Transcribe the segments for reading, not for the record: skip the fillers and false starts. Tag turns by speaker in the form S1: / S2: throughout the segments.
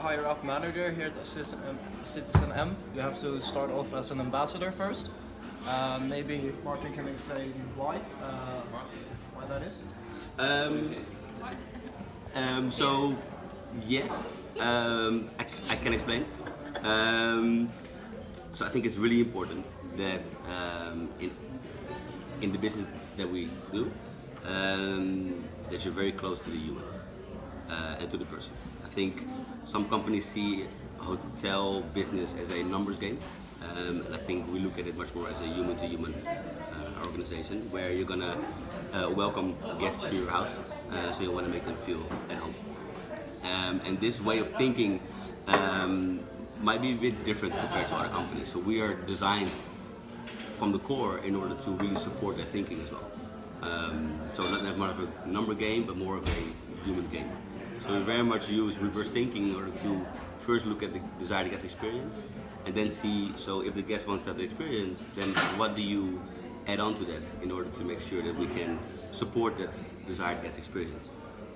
S1: higher up manager here at Citizen M. You have to start off as an ambassador first. Maybe Martin can explain why that is.
S2: So yes, I can explain. So I think it's really important that in the business that we do, that you're very close to the human and to the person. I think some companies see hotel business as a numbers game, and I think we look at it much more as a human-to-human organization, where you're gonna welcome guests to your house, so you want to make them feel at home. And this way of thinking might be a bit different compared to other companies. So we are designed from the core in order to really support their thinking as well. So not as much of a number game, but more of a human game. So we very much use reverse thinking in order to first look at the desired guest experience, and then see, so if the guest wants to have the experience, then what do you add on to that in order to make sure that we can support that desired guest experience.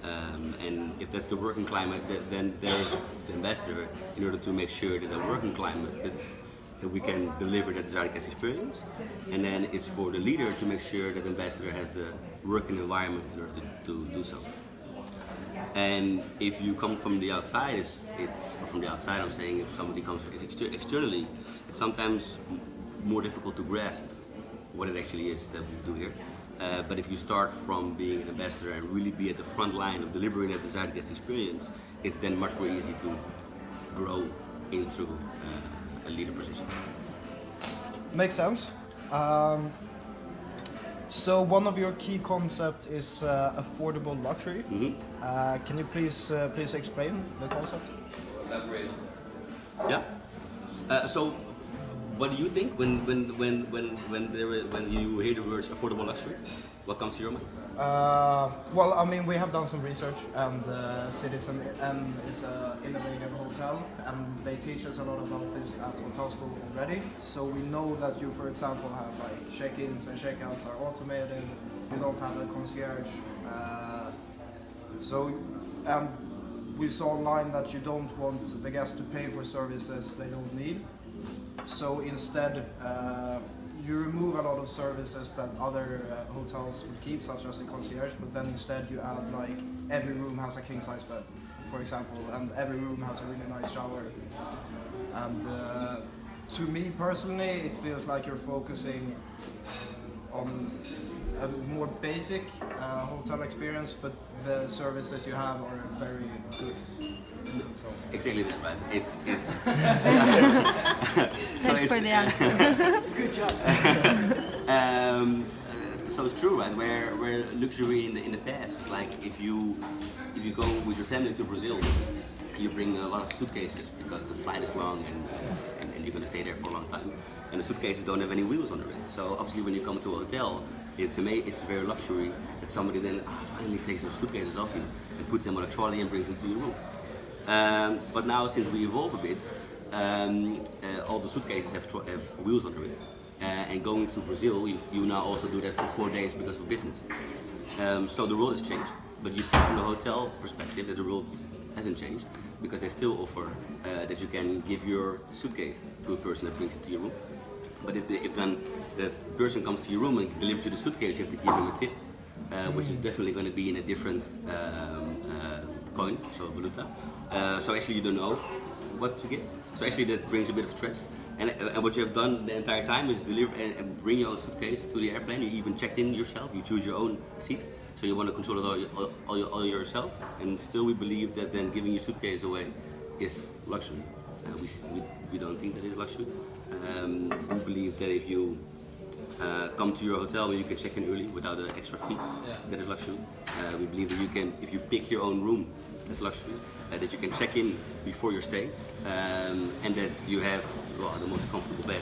S2: And if that's the working climate, then there's the ambassador in order to make sure that the working climate, that we can deliver that desired guest experience. And then it's for the leader to make sure that the ambassador has the working environment in order to do so. And if you come from the outside, it's from the outside, I'm saying if somebody comes externally, it's sometimes more difficult to grasp what it actually is that we do here. But if you start from being an ambassador and really be at the front line of delivering that desired guest experience, it's then much more easy to grow into a leader position.
S1: Makes sense. So one of your key concepts is affordable luxury.
S2: Mm-hmm.
S1: Can you please explain the concept?
S2: Elaborate. Yeah. So, what do you think when you hear the words affordable luxury? What comes to your mind?
S1: Well, I mean, we have done some research, and Citizen M is an innovative hotel, and they teach us a lot about this at hotel school already. So we know that you, for example, have like check-ins and check-outs are automated. You don't have a concierge. We saw online that you don't want the guests to pay for services they don't need. So instead, you remove a lot of services that other hotels would keep, such as the concierge, but then instead you add like every room has a king-size bed, for example, and every room has a really nice shower. And to me personally, it feels like you're focusing on a more basic hotel experience, but the services you have are very good.
S2: Exactly that, right? It's
S3: Thanks for the answer.
S1: Good job.
S2: So it's true, right? Where luxury in the past, like if you go with your family to Brazil, you bring a lot of suitcases because the flight is long and you're going to stay there for a long time, and the suitcases don't have any wheels under it. So obviously, when you come to a hotel, it's very luxury that somebody then finally takes the suitcases off you and puts them on a trolley and brings them to your room. But now, since we evolve a bit, all the suitcases have wheels under it. And going to Brazil, you now also do that for 4 days because of business. So the world has changed. But you see from the hotel perspective that the world hasn't changed, because they still offer that you can give your suitcase to a person that brings it to your room. But if then the person comes to your room and delivers you the suitcase, you have to give him a tip, which is definitely going to be in a different coin, so valuta. So actually you don't know what to get. So actually that brings a bit of stress. And what you have done the entire time is deliver and bring your own suitcase to the airplane. You even checked in yourself. You choose your own seat. So you want to control it all yourself. And still we believe that then giving your suitcase away is luxury. We don't think that is luxury. We believe that if you come to your hotel where you can check in early without an extra fee, that is luxury. We believe that you can, if you pick your own room, that's luxury. That you can check in before your stay, and that you have the most comfortable bed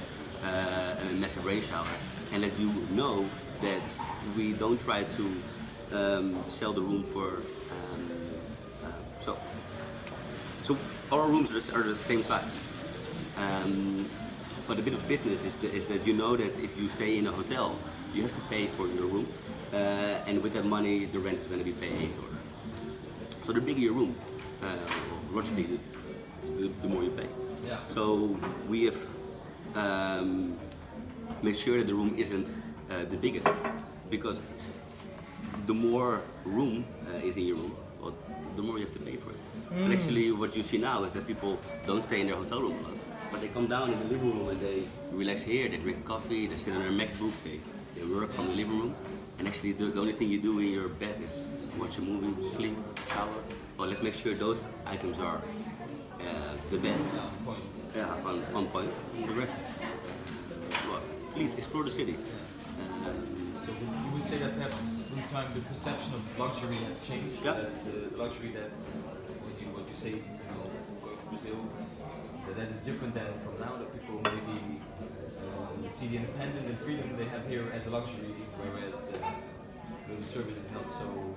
S2: and a massive rain shower, and that you know that we don't try to sell the room for. So our rooms are the same size. But a bit of business is that you know that if you stay in a hotel, you have to pay for your room, and with that money, the rent is going to be paid. So the bigger your room, logically, the more you pay.
S4: Yeah.
S2: So we have made sure that the room isn't the biggest, because the more room is in your room, well, the more you have to pay for it. And actually what you see now is that people don't stay in their hotel room a lot, but they come down in the living room and they relax here, they drink coffee, they sit on their MacBook, they work from the living room. And actually the only thing you do in your bed is watch a movie, sleep, shower. Well, let's make sure those items are the best. Yeah, on point. The rest, well, please explore the city.
S4: So you would say that perhaps in time the perception of luxury has changed?
S2: Yeah.
S4: That the luxury that what you say, go to Brazil, that is different than from now, that people maybe see the independence and freedom they have here as a luxury, whereas the service is not so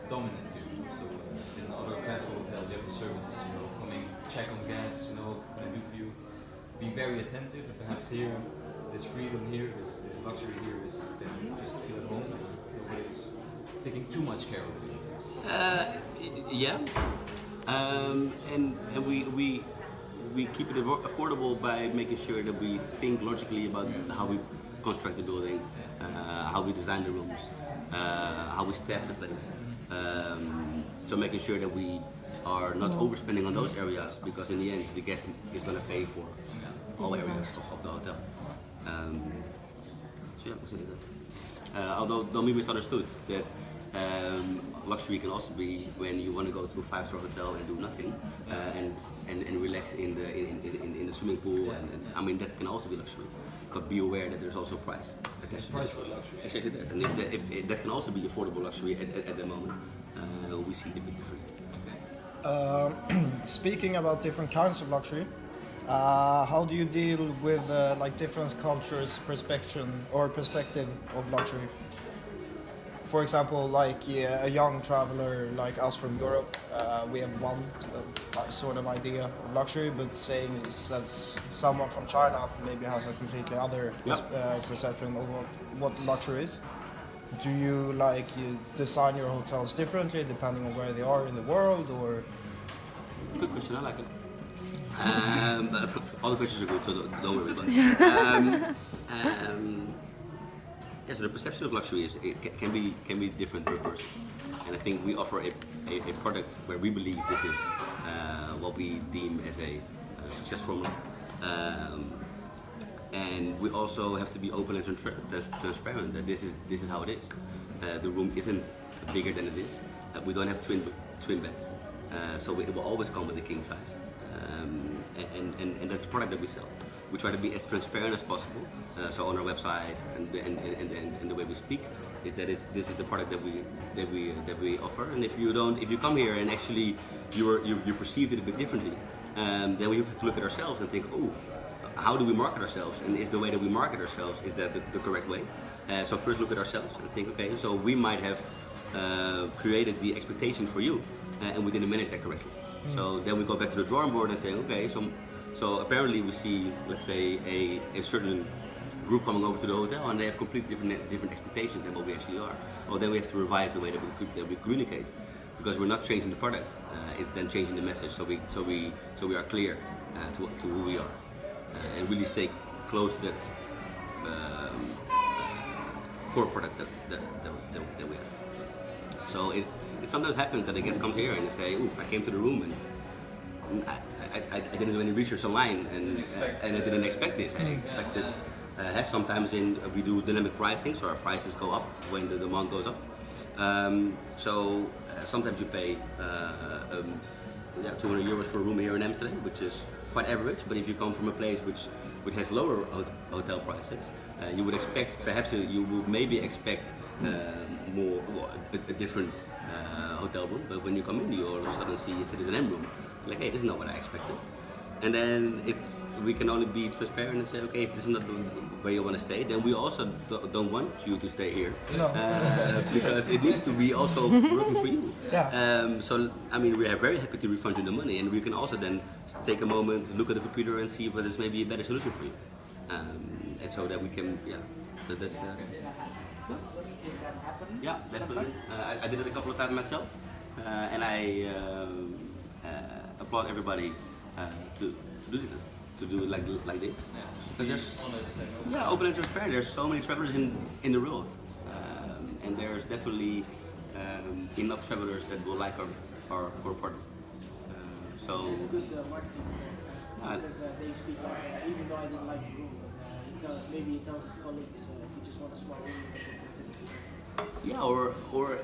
S4: dominant here. So in other classical hotels you have the service, coming, check on guests, what can I do for you? Being very attentive, and perhaps here, this freedom here, this luxury here is that you just feel at home and nobody's taking too much care of you.
S2: Yeah, and we keep it affordable by making sure that we think logically about how we construct the building, how we design the rooms, how we staff the place. So making sure that we are not overspending on those areas, because in the end the guest is going to pay for all areas of the hotel. So yeah, consider that. Although don't be misunderstood, that luxury can also be when you want to go to a 5-star hotel and do nothing, and relax in the swimming pool, and I mean that can also be luxury. But be aware that there's also a price attached to
S4: Price
S2: that.
S4: for luxury.
S2: Exactly that, and if that can also be affordable luxury at the moment, we see the big difference.
S1: Speaking about different kinds of luxury, how do you deal with like different cultures' perspective of luxury? For example, like a young traveler like us from Europe, we have one sort of idea of luxury, but saying that someone from China maybe has a completely other perception of what luxury is. Do you design your hotels differently depending on where they are in the world, or?
S2: Good question, I like it. But all the questions are good, so don't worry about it. Yeah, so the perception of luxury can be different per person, and I think we offer a product where we believe this is what we deem as a success formula. And we also have to be open and transparent that this is how it is. The room isn't bigger than it is. We don't have twin beds, so it will always come with a king size. And that's the product that we sell. We try to be as transparent as possible. So on our website and the way we speak is that this is the product that we offer. And if you come here and actually you perceived it a bit differently, then we have to look at ourselves and think, oh, how do we market ourselves? And is the way that we market ourselves, is that the correct way? So first look at ourselves and think, okay, so we might have created the expectations for you, and we didn't manage that correctly. So then we go back to the drawing board and say, okay, so apparently we see, let's say, a certain group coming over to the hotel and they have completely different expectations than what we actually are. Well, then we have to revise the way that we communicate, because we're not changing the product, it's then changing the message. So we are clear to who we are, and really stay close to that core product that we have. So it sometimes happens that a guest comes here and they say, oof, I came to the room and I didn't do any research online and I didn't expect this. I expected, sometimes we do dynamic pricing, so our prices go up when the demand goes up. So sometimes you pay 200 euros for a room here in Amsterdam, which is quite average, but if you come from a place which has lower hotel prices, you would expect, perhaps you would maybe expect a different hotel room, but when you come in, you all of a sudden see a Citizen M room. Like, hey, this is not what I expected. And then we can only be transparent and say, okay, if this is not where you want to stay, then we also don't want you to stay here.
S1: No.
S2: Because it needs to be also working for you.
S1: Yeah.
S2: So, I mean, we are very happy to refund you the money, and we can also then take a moment, look at the computer and see whether there's maybe a better solution for you. And so that we can, that's... Yeah, definitely. I did it a couple of times myself, and I applaud everybody to do it. To do it like this.
S4: Yeah.
S2: Because there's
S4: Honest and open.
S2: yeah, open and transparent. There's so many travelers in the world, and there's definitely enough travelers that will like our product. So
S5: It's good marketing
S2: Yeah.
S5: because they speak like, even though I didn't like the room, but maybe he tells his colleagues if you just want a small room, they can consider it.
S2: yeah, or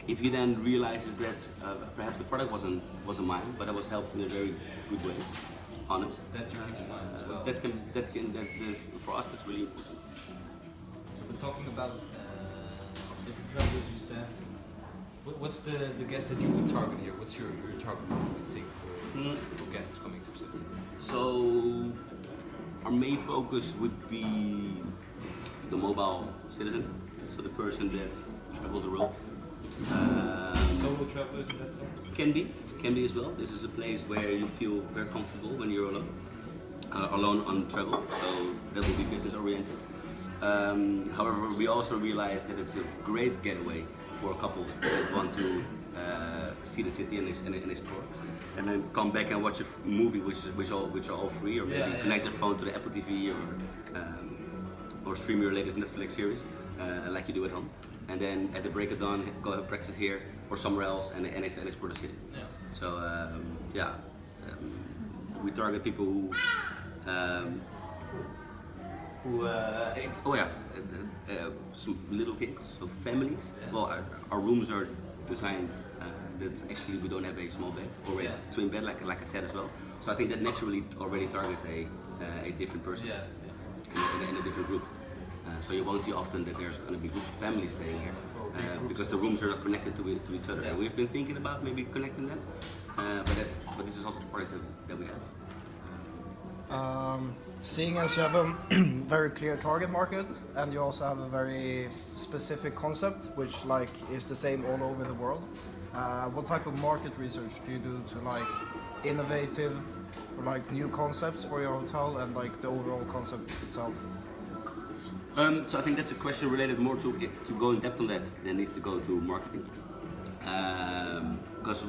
S2: if he then realizes that perhaps the product wasn't mine, but I was helped in a very good way, honest.
S4: That you keep in mind as well.
S2: For us that's really important.
S4: So we're talking about different travelers, you said. What's the guest that you would target here? What's your target group, you think, for guests coming to City?
S2: So our main focus would be the mobile citizen, so the person that travels the world.
S4: Solo travelers in that sense?
S2: Can be as well. This is a place where you feel very comfortable when you're alone on travel. So that will be business oriented. However, we also realize that it's a great getaway for couples that want to see the city and explore, and then come back and watch a movie which are all free, or maybe connect their phone to the Apple TV or stream your latest Netflix series like you do at home. And then at the break of dawn, go have breakfast here or somewhere else and explore the city.
S4: Yeah.
S2: So we target people some little kids, so families.
S4: Yeah.
S2: Well, our rooms are designed that actually we don't have a small bed or a twin bed, like I said as well. So I think that naturally already targets a different person in a different group. So you won't see often that there's going to be groups of families staying here because the rooms are not connected to each other.
S4: Yeah.
S2: We've been thinking about maybe connecting them, but this is also the product that we have.
S1: Seeing as you have a very clear target market and you also have a very specific concept which like is the same all over the world, what type of market research do you do to like innovative or like new concepts for your hotel and like the overall concept itself?
S2: So I think that's a question related more to go in depth on that than needs to go to marketing. Because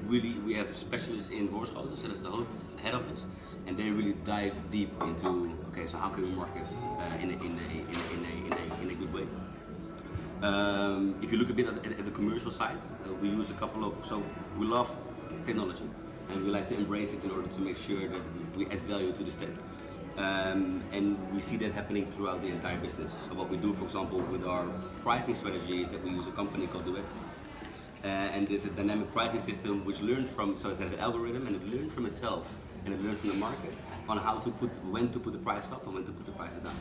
S2: we have specialists in Voorschoten, so that's the whole head office, and they really dive deep into so how can we market in a good way. If you look a bit at the commercial side, we use a couple of we love technology and we like to embrace it in order to make sure that we add value to the state. And we see that happening throughout the entire business. So what we do, for example, with our pricing strategy is that we use a company called Duet. And it's a dynamic pricing system which learns so it has an algorithm and it learns from itself and it learns from the market on when to put the price up and when to put the prices down.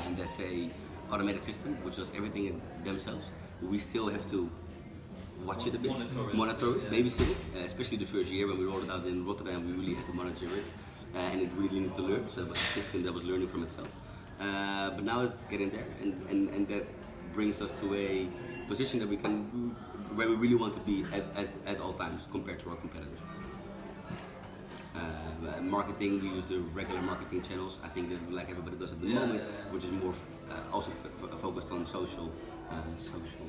S2: And that's a automated system which does everything themselves. We still have to watch it a bit, monitor it, babysit it, especially the first year when we rolled it out in Rotterdam, we really had to monitor it. And it really needed to learn, so it was a system that was learning from itself. But now it's getting there, and that brings us to a position that where we really want to be at all times compared to our competitors. Marketing, we use the regular marketing channels. I think that like everybody does at the moment, which is more also focused on social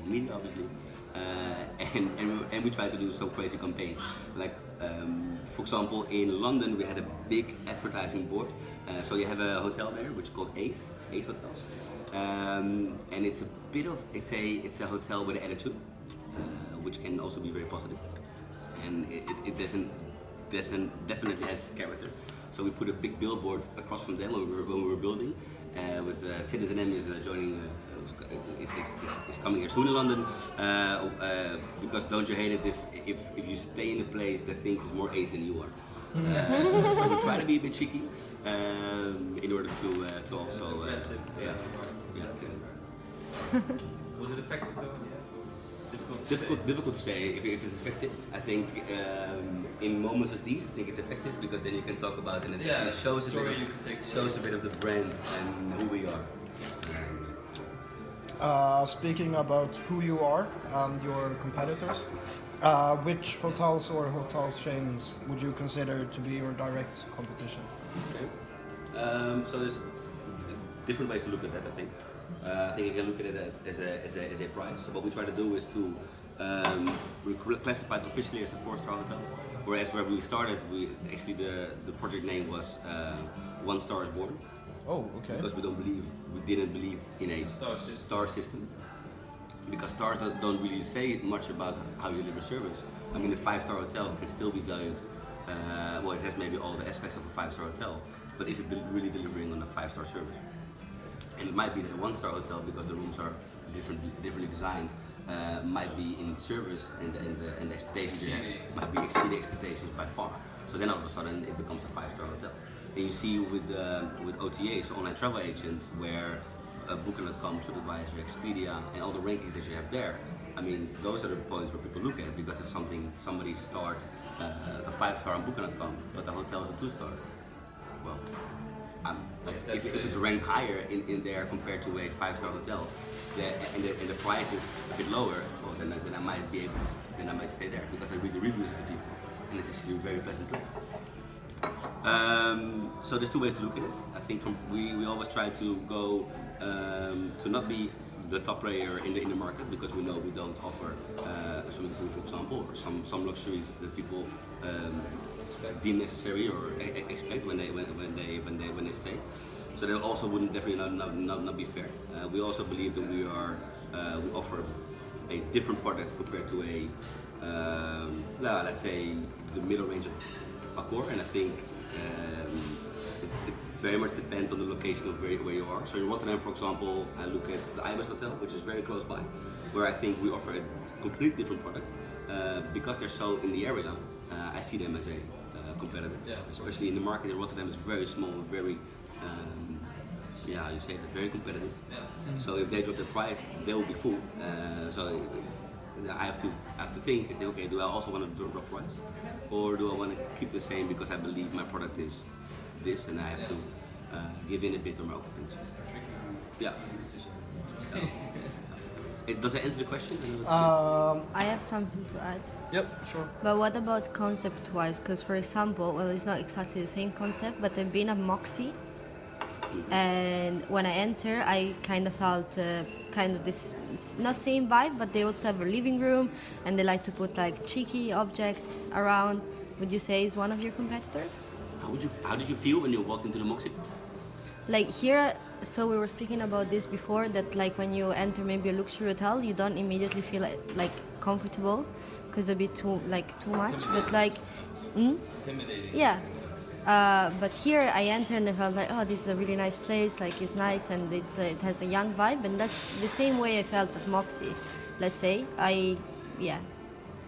S2: media, obviously. And we try to do some crazy campaigns. Like, for example, in London we had a big advertising board. So you have a hotel there, which is called Ace Hotels. And it's a hotel with an attitude, which can also be very positive. And it definitely has character. So we put a big billboard across from them when we were building, with Citizen M is joining, is coming here soon in London, because don't you hate it if you stay in a place that thinks it's more Ace than you are. So we try to be a bit cheeky in order to also exactly.
S4: Was it effective though?
S2: Difficult to say if it's effective. I think in moments as these, I think it's effective because then you can talk about it and it actually shows a bit of the brand and who we are.
S1: Speaking about who you are and your competitors, which hotels or hotel chains would you consider to be your direct competition?
S2: Okay. So there's different ways to look at that, I think. I think you can look at it as a price. So what we try to do is to we're classified officially as a 4-star hotel. Whereas where we started, the project name was One Star is Born.
S1: Oh, okay.
S2: Because we didn't believe in a star system. Because stars don't really say much about how you deliver service. I mean, a 5-star hotel can still be valued. Well, it has maybe all the aspects of a 5-star hotel, but is it really delivering on a 5-star service? And it might be that a 1-star hotel, because the rooms are differently designed, might be in service and the expectations you have might be exceed expectations by far. So then all of a sudden it becomes a 5-star hotel. And you see with OTAs, online travel agents, where Booking.com, TripAdvisor, Expedia, and all the rankings that you have there. I mean, those are the points where people look at, because if somebody starts a 5-star on Booking.com, but the hotel is a 2-star, well, if it's ranked higher in there compared to a 5-star hotel, and the price is a bit lower, well, then I might be able then I might stay there, because I read the reviews of the people, and it's actually a very pleasant place. So there's two ways to look at it. I think we always try to go to not be the top player in the market, because we know we don't offer a swimming pool, for example, or some luxuries that people deem necessary or expect when they stay. So that also wouldn't definitely not be fair. We also believe that we offer a different product compared to let's say the middle range of Accor, and I think it very much depends on the location of where you are. So in Rotterdam, for example, I look at the Ibis Hotel, which is very close by, where I think we offer a completely different product. Because they're so in the area, I see them as a competitor. Yeah. Especially in the market in Rotterdam is very small, very, how you say that, very competitive. Yeah. So if they drop the price, they will be full. So I have to think, okay, do I also want to drop price? Or do I want to keep the same because I believe my product is this and I have to give in a bit on my occupancy? Yeah. Does that answer the question?
S3: I have something to add.
S1: Yep, sure.
S3: But what about concept-wise? Because for example, well, it's not exactly the same concept, but I've been at Moxie, and when I enter, I kind of felt kind of this, not same vibe, but they also have a living room, and they like to put like cheeky objects around. Would you say is one of your competitors?
S2: How did you feel when you walked into the Moxie?
S3: Like here, so we were speaking about this before, that like when you enter maybe a luxury hotel, you don't immediately feel like comfortable, because a bit too much. But like,
S4: Intimidating.
S3: yeah. But here I entered and I felt like, oh, this is a really nice place. Like it's nice and it has a young vibe, and that's the same way I felt at Moxie. Let's say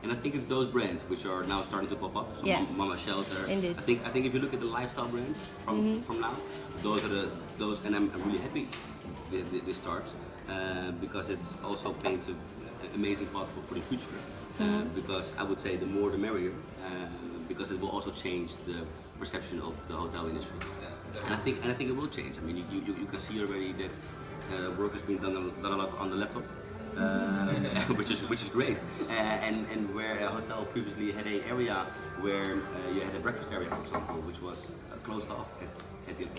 S2: And I think it's those brands which are now starting to pop up. So
S3: Yeah.
S2: Mama Shelter.
S3: Indeed.
S2: I think if you look at the lifestyle brands from now, those are those, and I'm really happy this starts because it's also paints an amazing path for the future. Because I would say the more the merrier, because it will also change the perception of the hotel industry. And I think it will change. I mean, you can see already that work has been done a lot on the laptop. Which is great, and where a hotel previously had an area where you had a breakfast area, for example, which was closed off at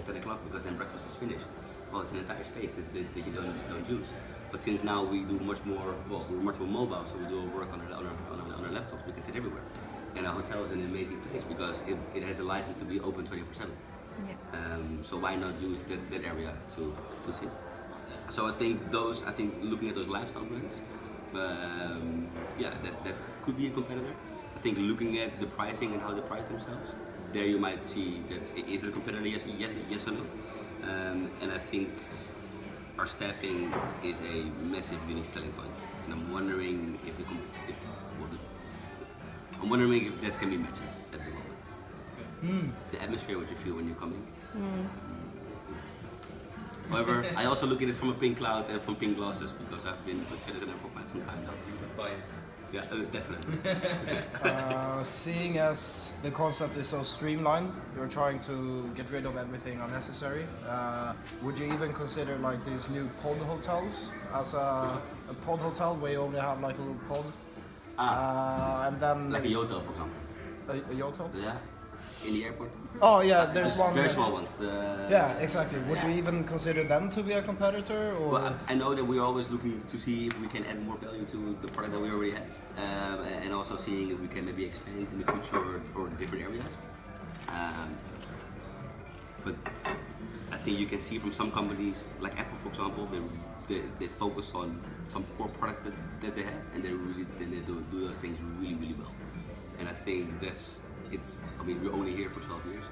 S2: 10 o'clock because then breakfast is finished. Well, it's an entire space that you don't use. But since now we do much more, we're much more mobile, so we do our work on our laptops. We can sit everywhere, and a hotel is an amazing place because it has a license to be open 24/7.
S3: Yeah.
S2: So why not use that area to sit? So I think looking at those lifestyle brands, that could be a competitor. I think looking at the pricing and how they price themselves, there you might see that is it a competitor? Yes or no. And I think our staffing is a massive unique selling point, and I'm wondering if that can be matched at the moment. The atmosphere, what you feel when you come in. However, I also look at it from a pink cloud and from pink glasses because I've been with Citizen for quite some time now.
S4: Bias.
S2: Yeah, definitely.
S1: Seeing as the concept is so streamlined, you're trying to get rid of everything unnecessary. Would you even consider like these new pod hotels as a pod hotel where you only have like a little pod? And then
S2: Like a Yoto, for example.
S1: A Yoto?
S2: Yeah. in the airport.
S1: Oh yeah, there's
S2: Just
S1: one.
S2: very small ones.
S1: Yeah, exactly. Would you even consider them to be a competitor, or?
S2: Well, I know that we're always looking to see if we can add more value to the product that we already have, and also seeing if we can maybe expand in the future or different areas. But I think you can see from some companies, like Apple, for example, they focus on some core products that they have, and they do those things really well. And I think I mean, we're only here for 12 years.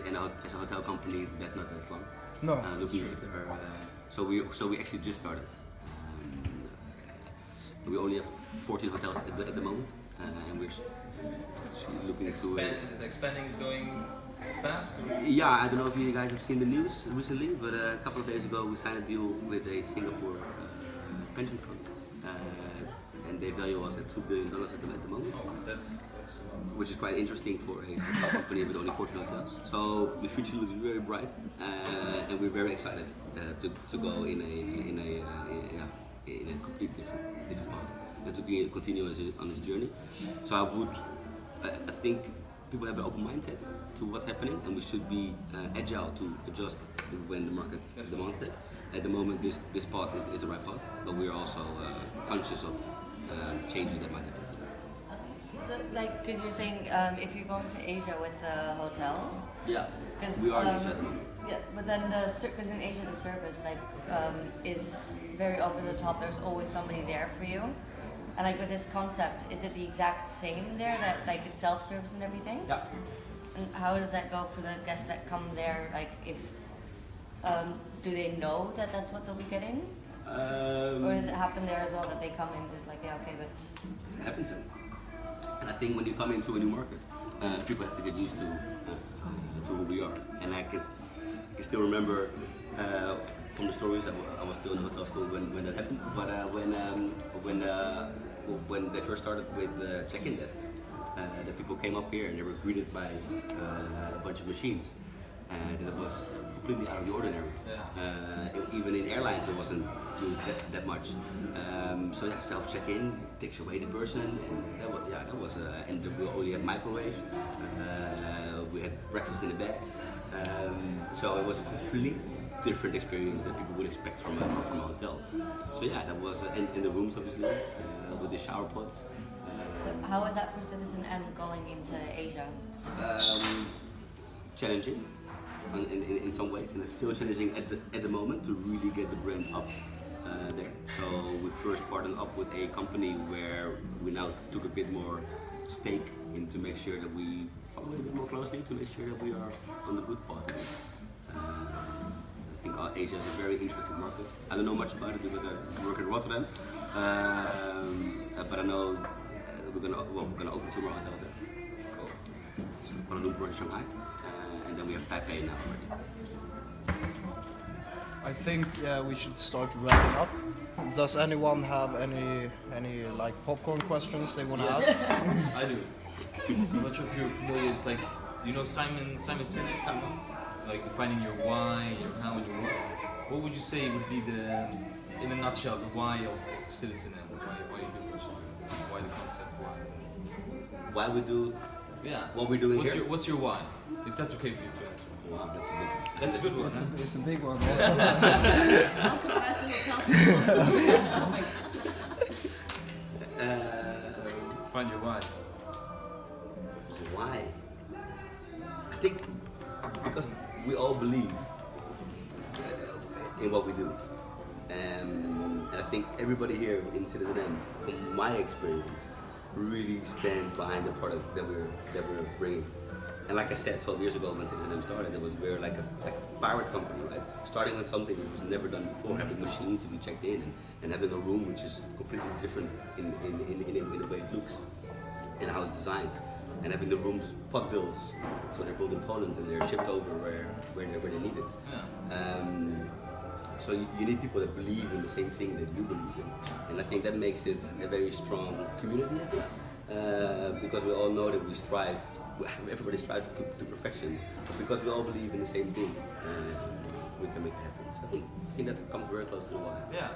S2: And as a hotel company, that's not that long.
S1: No.
S2: Looking at our, so we actually just started. We only have 14 hotels at the moment, and we're looking to.
S4: Expanding is going fast.
S2: Yeah, I don't know if you guys have seen the news recently, but a couple of days ago we signed a deal with a Singapore pension fund, and they value us at $2 billion at the moment. Which is quite interesting for a hotel company with only 14 hotels. So the future looks very bright, and we're very excited to go in a complete different path and to continue on this journey. So I think people have an open mindset to what's happening, and we should be agile to adjust when the market demands it. At the moment, this path is the right path, but we're also conscious of changes that might happen.
S6: So, like, because you're saying if you're going to Asia with the hotels.
S2: Yeah. We are in Asia at the moment.
S6: Yeah, but then because in Asia the service is very over the top. There's always somebody there for you. And like with this concept, is it the exact same there that like it's self-service and everything?
S2: Yeah.
S6: And how does that go for the guests that come there? Like, if do they know that that's what they'll be getting, or does it happen there as well that they come in just like, yeah, okay, but
S2: it happens. And I think when you come into a new market, people have to get used to who we are. And I can still remember from the stories I was still in hotel school when that happened. But when they first started with check-in desks, the people came up here and they were greeted by a bunch of machines. And it was completely out of the ordinary. Yeah. Even in airlines, it wasn't used that much. So yeah, self check-in takes away the person, and that was and we only had microwave. We had breakfast in the bed. So it was a completely different experience that people would expect from a hotel. So yeah, that was in the rooms obviously with the shower pods.
S6: So how is that for Citizen M going into Asia?
S2: Challenging. In some ways, and it's still challenging at the moment to really get the brand up there. So we first partnered up with a company where we now took a bit more stake in to make sure that we follow it a bit more closely to make sure that we are on the good path. I think Asia is a very interesting market. I don't know much about it because I work in Rotterdam, but I know we're gonna open 2 more hotels there. Cool. So Kuala Lumpur and Shanghai. And then we have Taipei now already.
S1: I think we should start wrapping up. Does anyone have any like popcorn questions they want to ask?
S4: I do. I'm not sure if you're familiar. It's like, you know, Simon Sinek, like finding your why, your how, and your what. What would you say would be in a nutshell, the why of Citizen M? Why you do what you do? Why the concept?
S2: Why we do?
S4: Yeah.
S2: What we're doing here?
S4: What's your why? If that's okay for you to answer.
S2: Wow, that's a big one.
S4: That's a good one. Huh?
S1: It's a big one.
S4: Find your why.
S2: Why? I think because we all believe in what we do. And I think everybody here in Citizen M, from my experience, really stands behind the product that we're bringing. And like I said, 12 years ago when Citizen M started, it was very like a pirate company, right? Starting with something which was never done before, having machines to be checked in and having a room which is completely different in the way it looks and how it's designed. And having the rooms pot built, so they're built in Poland and they're shipped over where they're needed. Yeah. So you need people that believe in the same thing that you believe in. And I think that makes it a very strong community, I think. Because we all know that everybody strives to perfection, but because we all believe in the same thing, we can make it happen. So I think that comes very close to the why.
S4: Yeah.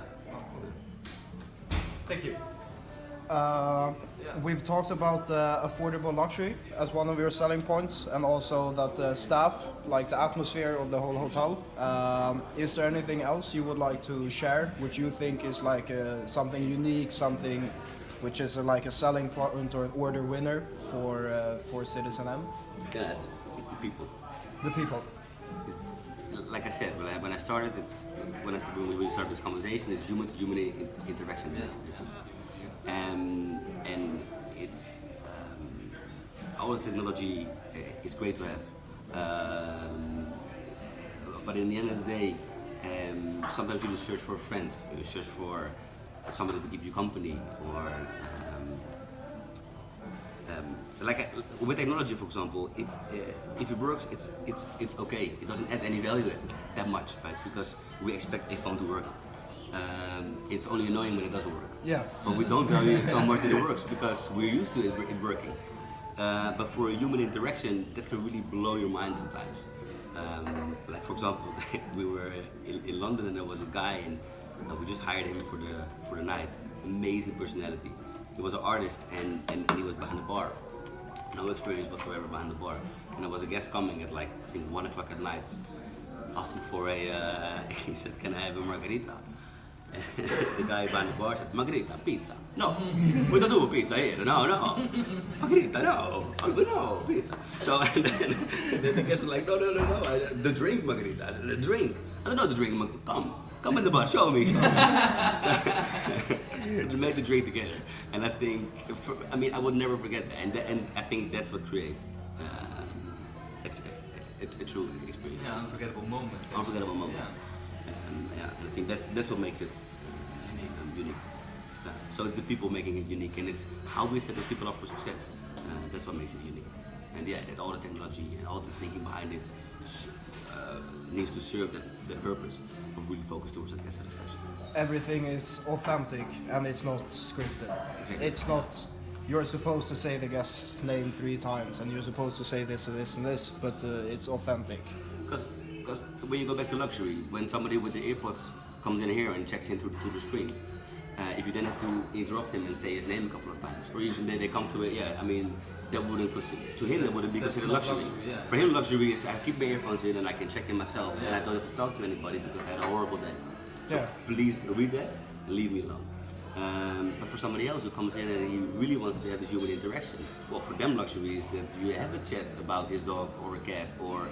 S4: Thank you.
S1: We've talked about affordable luxury as one of your selling points, and also that staff, like the atmosphere of the whole hotel. Is there anything else you would like to share, which you think is like something unique, something which is like a selling point or an order winner for Citizen M?
S2: Yeah, it's the people.
S1: The people.
S2: Like I said, when I started, when we started this conversation, it's human to human interaction that makes a difference. And it's all the technology is great to have, but in the end of the day, sometimes you just search for a friend, you search for somebody to keep you company, or with technology, for example, if it works, it's okay. It doesn't add any value that much, right? Because we expect a phone to work. It's only annoying when it doesn't work.
S1: Yeah.
S2: But we don't value it so much that it works because we're used to it working. But for a human interaction, that can really blow your mind sometimes. Like for example, we were in London and there was a guy, and we just hired him for the night. Amazing personality. He was an artist and he was behind the bar. No experience whatsoever behind the bar. And there was a guest coming at like, I think 1 o'clock at night, asking for he said, "Can I have a margarita?" The guy behind the bar said, "Margarita, pizza." "No, we don't do pizza here. No. Margarita, no. No, pizza." So and then the guest was like, "No. The drink, margarita." I said, "The drink? I don't know the drink. Come in the bar, show me." So we made the drink together, and I think, I would never forget that, and I think that's what creates a true experience.
S4: Yeah, unforgettable moment.
S2: Unforgettable moment.
S4: Yeah.
S2: And I think that's what makes it unique. So it's the people making it unique, and it's how we set those people up for success. That's what makes it unique. And yeah, that all the technology and all the thinking behind it needs to serve that purpose of really focus towards that guest satisfaction.
S1: Everything is authentic and it's not scripted.
S2: Exactly.
S1: It's not, you're supposed to say the guest's name 3 times and you're supposed to say this and this and this, but it's authentic.
S2: Because when you go back to luxury, when somebody with the AirPods comes in here and checks in through the screen, if you then have to interrupt him and say his name a couple of times, or even they come to it, that wouldn't to him that wouldn't be considered luxury.
S4: Yeah.
S2: For him, luxury is I keep my earphones in and I can check in myself, and I don't have to talk to anybody because I had a horrible day. So please read that and leave me alone. But for somebody else who comes in and he really wants to have this human interaction, well, for them luxury is that you have a chat about his dog or a cat or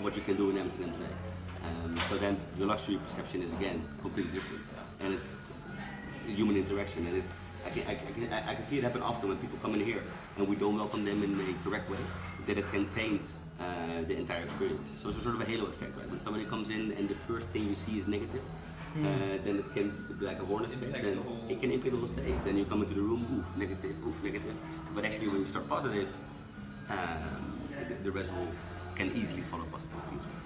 S2: what you can do in Amsterdam today. So then your luxury perception is again completely different, and it's human interaction, and it's I can see it happen often when people come in here and we don't welcome them in a correct way, that it can taint the entire experience. So it's a sort of a halo effect, right? When somebody comes in and the first thing you see is negative, then it can be like a horn effect, then it can impact the whole stay. Then you come into the room, oof, negative. But actually when you start positive, the rest can easily follow positively as well.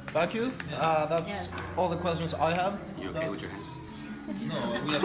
S1: Thank you. That's all the questions I have.
S2: You okay with your hand?
S4: No, we have